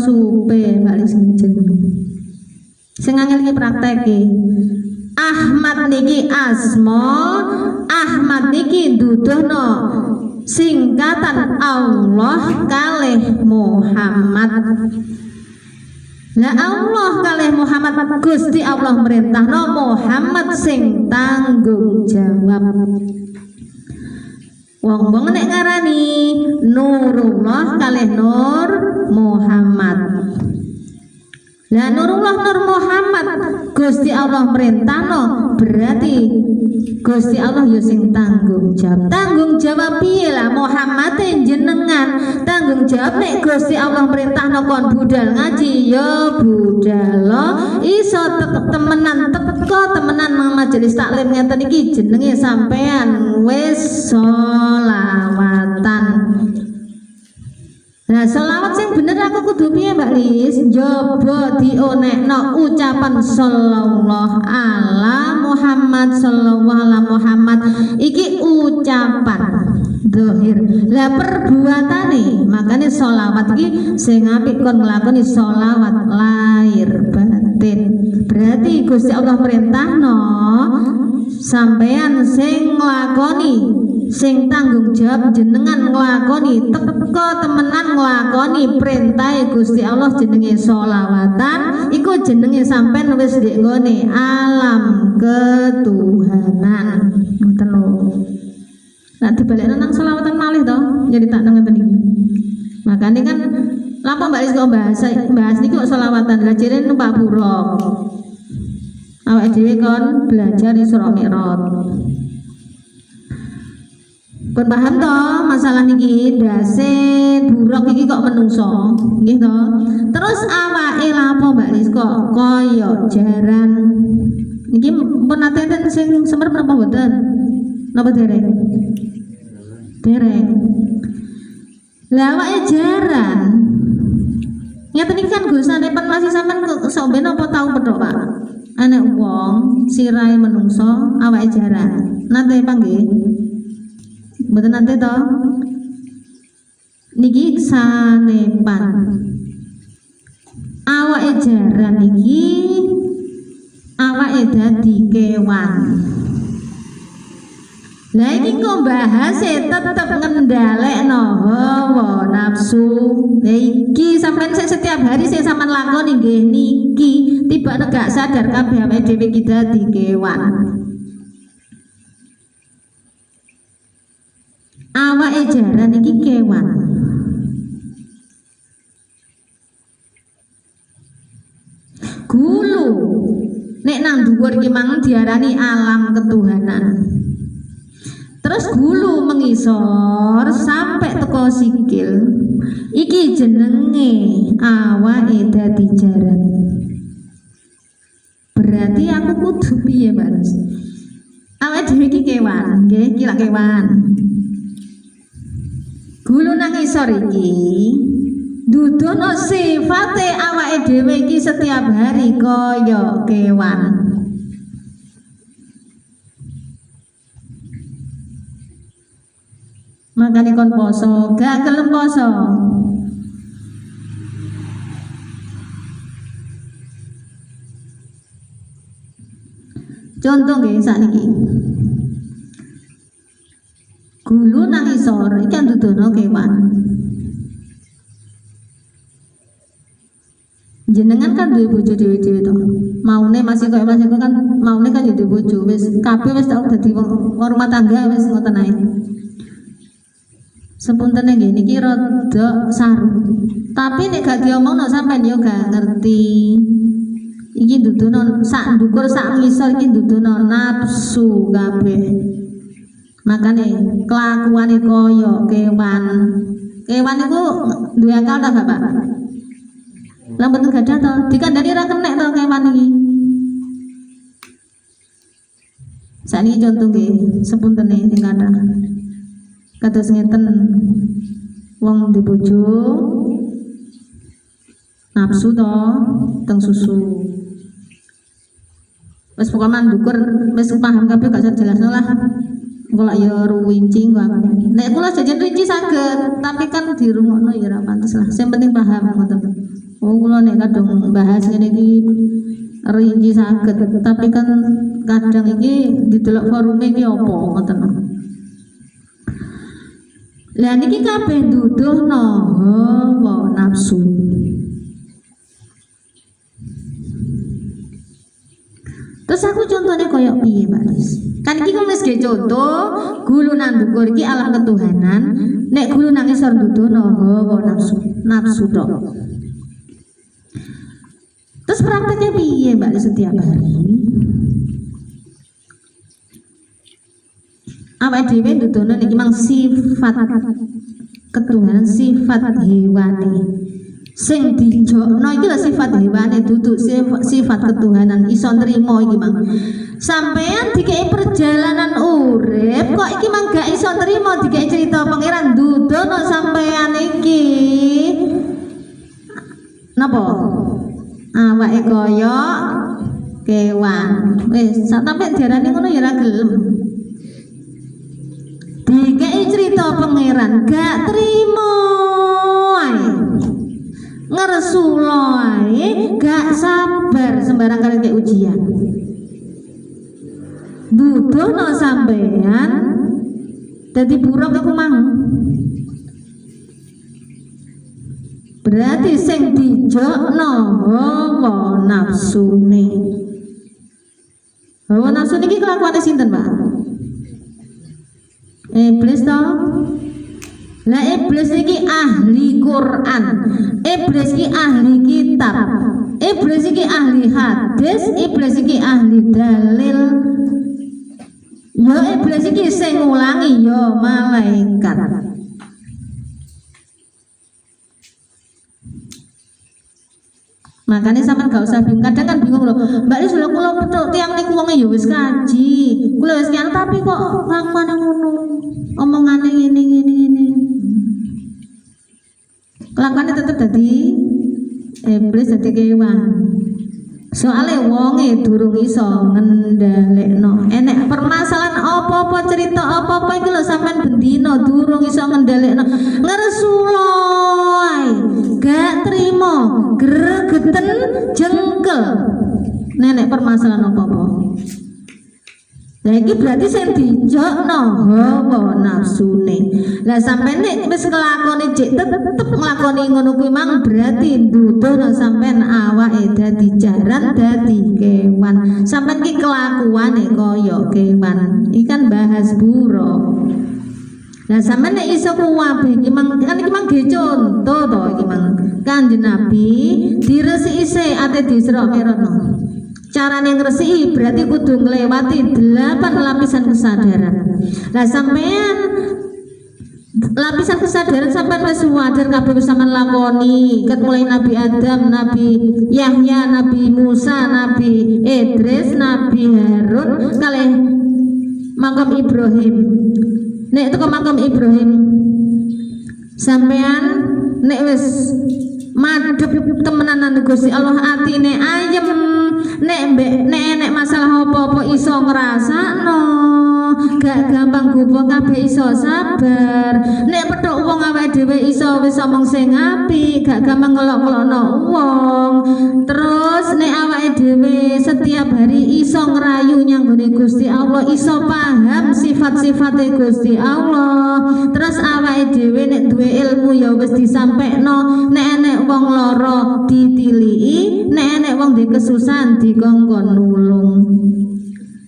supe bali sing sing angel iki prakteke. Ahmad niki asma, Ahmad niki duduhno singkatan Allah kalih Muhammad. Lah Allah kalih Muhammad, Gusti Allah merintahno Muhammad sing tanggung jawab. Wong-wong nek ngarani Nurullah kalih Nur Muhammad. Lah Nurullah Nur Muhammad Gusti Allah merintahno, berarti Gusti Allah ya sing tanggung jawab. Tanggung jawab piye lah Muhammad jenengan tanggung jawab nek Gusti Allah merintahno kon budal ngaji ya budal. Iso temenan teko temenan nang majelis taklim ngeten iki jenenge sampean wis selawatan. Nah, selawat sing bener aku kudu piye Mbak Lis? Njaba dionekno ucapan sallallahu ala Muhammad sallallahu ala Muhammad. Iki ucapan zahir. Lah perbuatane makane selawat iki sing apik kon nglakoni selawat lahir batin. Berarti Gusti Allah perintahno sampean sing nglakoni, sing tanggung jawab jenengan nglakoni teko temenan nglakoni perintah Gusti Allah jenenge sholawatan iku jenenge sampean wis ndek nggone alam ketuhanan. Ngoten lho. Lah dibalekno nang sholawatan malih to nyeritakno ngeten iki. Makane kan lapo Mbak Lis kok bahas niki kok sholawatan lah jere numpak buruk. Awake dhewe kon belajar Isra Mi'raj. Pun paham toh masalah niki dase buruk iki kok menungso nggih toh. Terus awake lapo Mbak Lis kok kaya jaran niki pun nate sing semer menapa mboten napa dereng lah awake jaran ngeten iki kan gusane pen masih sampean sok ben apa tau pedhok Pak anek wong sirahe menungso awake jaran nate panggih mboten nate to niki sanepan awake jaran niki awake dadi kewan. Lah iki kok bahase tetep ngendhalekno hawa nafsu. Lah iki sampean setiap hari sing sampean lakoni nggih niki tiba gak sadar kabeh awake dhewe iki dadi kewan. Awake jaran iki kewan. Gulu nek nang dhuwur iki mang diarani alam ketuhanan. Terus gulu mengisor sampai teko sikil. Iki jenenge awake dadi jaran. Berarti aku kudu piye, Mas? Awake dhewe iki kewan, nggih, iki lak kewan. Gulu nang isor iki dudono sifate awake dhewe iki setiap hari kaya kewan. Makanya kon poso, gak gelem poso. Contoh nggih sakniki. Gulu nang isor iki kan dudono kewan. Jenengan kan duwe bojo dhewe-dhewe to. Maune masih kaya masih kan maune kan duwe bojo wis kabeh wis tau dadi wong rumah tangga wis ngoten ae. Sepuntene nggih niki rada saru. Tapi nek gak diomongno sampean yo gak ngerti. Iki dudono sak ndukur sak ngisor iki dudono nafsu kabeh. Makane kelakuane kaya kewan. Kewan iku duwe akal ta, Bapak? Lah mboten gadah to, dikandani ra kenek to kewan iki. Sakniki contoh nggih, sepuntene sing kathah. Kados ngeten wong di bojo nafsu to teng susu. Wis pokoke mandukur wis paham kabeh gak usah jelasno lah. Kula ya ruwinci kok. Nek kula jajan rinci saged, tapi kan dirungokno ya ora pantes lah. Sing penting paham ngoten. Oh kula nek kadung bahas ngene iki rinci saged, tapi kan kadang iki didelok forume iki apa ngoten. Lah niki kabeh duduhno hawa nafsu. Terus aku contohnya koyok piye Mbak Lis? Kan iki kan wis contoh gulu nang dhuwur iki alam ketuhanan, nek gulu nang isor duduhno hawa nafsu, nafsu tok. Terus prakteknya piye Mbak Lis setiap hari? Awake dhewe dudono niki mang sifat ketuhanan, sifat hewani. Sing dijokno iki lho sifat hewane duduk sifat ketuhanan iso nrimo iki mang. Sampeyan dikei perjalanan urip kok iki mang gak iso nrimo dikei cerita pangeran dudono sampeyan iki. Napa? Awake kaya kewan. Wis sampe diarani ngono ya ora gelem. Dikei cerita pangeran gak trimo ae. Ngeresulo ae gak sabar sembarang kali kayak ujian. Dudono sampean dadi buruk iku mang. Berarti sing dijokno hawa nafsune. Hawa nafsu niki kelakuane sinten, Pak? Iblis toh? Lah iblis iki ahli Quran, iblis iki ahli kitab, iblis iki ahli hadis, iblis iki ahli dalil. Yo iblis iki sing ngulangi yo malaikat. Makanya sampean gak usah bingung. Kadang kan bingung loh. Mbak Lis lho kula petuk tiyang niku wonge ya wis kaji. Kula wis kian tapi kok kelakuane ngono. Omongane ngene. Kelakuannya tetep dadi iblis dadi kewan. Soale wonge durung iso ngendhalekno. Enek permasalahan apa-apa cerita apa-apa iki lho sampean bendina durung iso ngendhalekno. Ngresulo ae. Gak trimo, gregeten jengkel. Nenek permasalahan apa-apa. Lah iki berarti sing dijokno hawa nafsune. Lah sampeyan nek wis nglakoni cek tetep nglakoni ngono kuwi mang berarti dudono sampeyan awake dadi jaran dadi kewan. Sampeyan ki kelakuane kaya kewan. Iki kan bahas buruk. Lah sampeyan nek iso kuwabe iki mang kan iki mang ge contoh to iki mang. Kanjeng Nabi diresiki se ate disrok merono. Carane ngresiki berarti kudu nglewati 8 lapisan kesadaran. Lah sampean lapisan kesadaran sampean wis sadar kabeh wis sampean lakoni. Ket mulai Nabi Adam, Nabi Yahya, Nabi Musa, Nabi Idris, Nabi Harun kalih makam Ibrahim. Nek teko makam Ibrahim sampean nek wis madhep temenanan Gusti Allah atine ayem. Nek masalah apa-apa iso ngrasakno, gak gampang gupo kabeh iso sabar. Nek petuk wong awake dhewe iso wis omong sing apik, gak gampang ngelok-ngelokno wong. Terus nek awake dhewe setiap hari iso ngrayu nyanggone Gusti Allah, iso paham sifat-sifate Gusti Allah. Terus awake dhewe nek duwe ilmu ya wis disampekno, nek enek wong lara ditiliki, nek enek wong duwe kesusahan dikongkon nulung.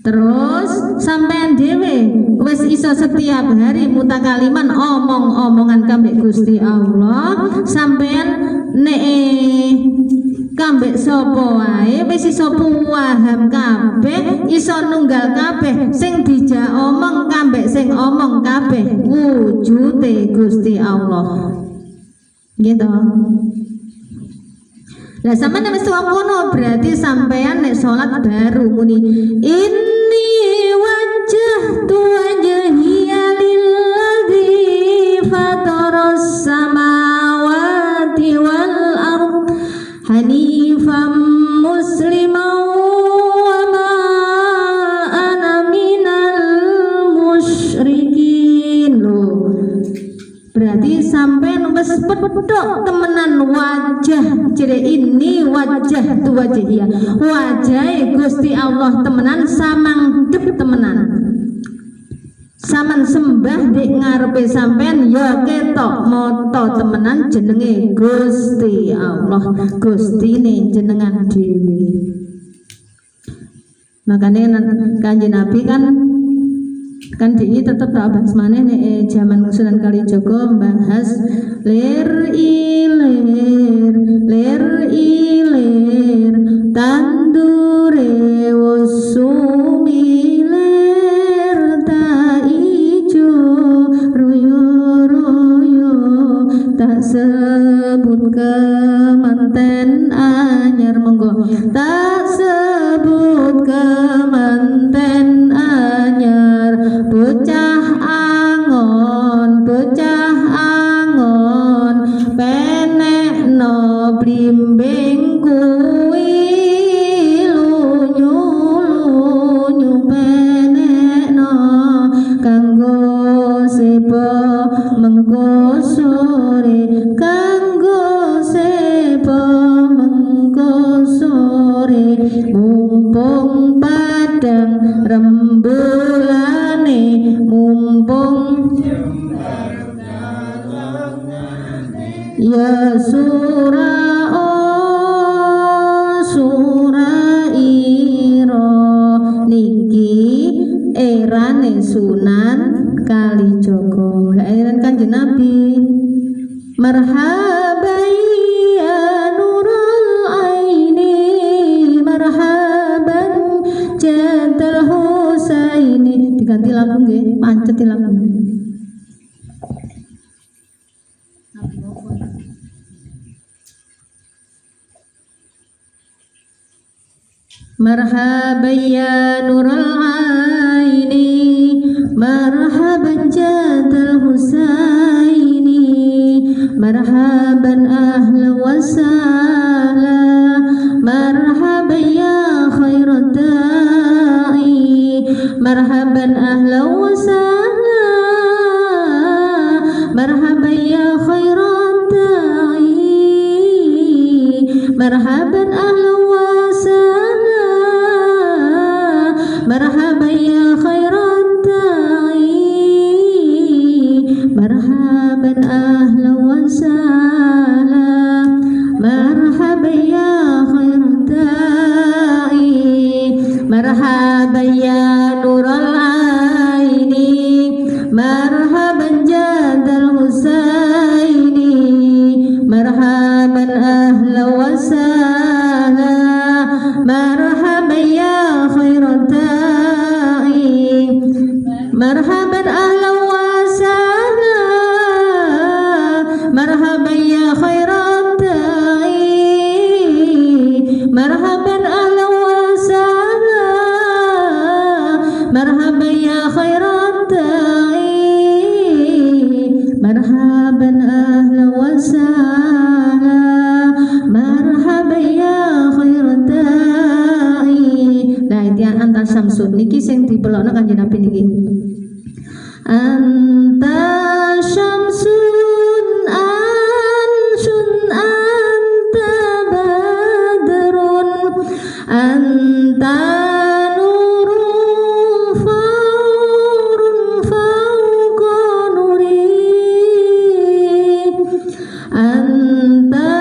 Terus sampean dhewe wis iso setiap hari mutakaliman omong-omongan kambek Gusti Allah. Sampean nek kambek sapa wae wis iso paham kabeh, iso nunggal kabeh sing dijak omong kambek sing omong kabeh wujude Gusti Allah. Gitu. Lah sampean wis ngono berarti sampean nek salat baru muni inni wajjahtu wajhiya lilladzi fataras samawati wal ard hanifan musliman wa ma ana minal musyrikin. pedok temenan wajah jere ini wajah tu wajah ya wajah Gusti Allah temenan samang dep temenan saman sembah di ngarepe sampean ya ketok moto temenan jenenge Gusti Allah Gustine jenengan dhewe. Makanya Kanjeng Nabi kan ini tetap tak bahas mana nih zaman Sunan Kalijaga membahas lir ilir tandure wusumilir tak ijo royo tak sebut kemanten anyar monggo tak sebut kemanten anyar bocah angon penek no blimbing kuwi lunyu penek no kanggo sebo mengko sore kanggo sebo mengko sore mumpung padang rembulane mumpung ya surairo niki erane Sunan Kalijaga eran Kanjeng Nabi marhaban ya nurul aini marhaban jadal husaini diganti lagu nggih pancet lagu marhaban ya nurul aini marhaban jadal husaini marhaban ahla wa sahla marhaban ya khairat da'i marhaban ahla wa sahla marhaban ya khairat da'i marhaban ahla wa sahla marhaban ya khairat da'i marhaban ahla wa sahla marhaban ya khairat da'i marhaban ya nurul aini marhaban jadal husaini marhaban ahla wa sahla marhaban ya khairat da'i marhaban ahla wa sahla marhaban ya khairat da'i marhaban ahla wa sahla marhaban ya khairat da'i marhaban ahla wa sahla marhaban ya khairat da'i. Nah itu anta samsun niki sing dipelokno Kanjeng Nabi niki anta syamsun anta badrun anta nurun faurun fauqa nuri anta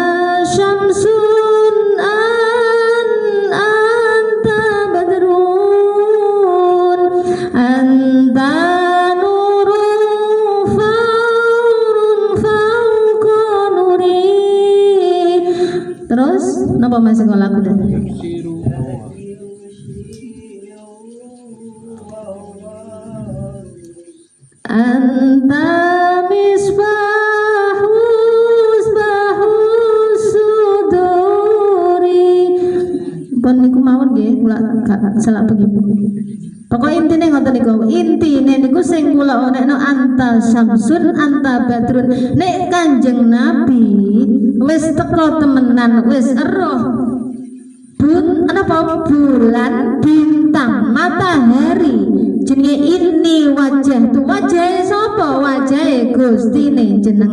syamsun anta badrun anta terus napa masih kalau lagu dah anta misbahus suduri pun niku mawon nggih kula gak salah begitu pokok intine ngoten niku intine niku sing kula onekno anta syamsun anta badrun nek Kanjeng Nabi wis teko temenan wis eroh bulan bintang matahari jenenge ini wajah tu wajah sapa wajah Gustine jeneng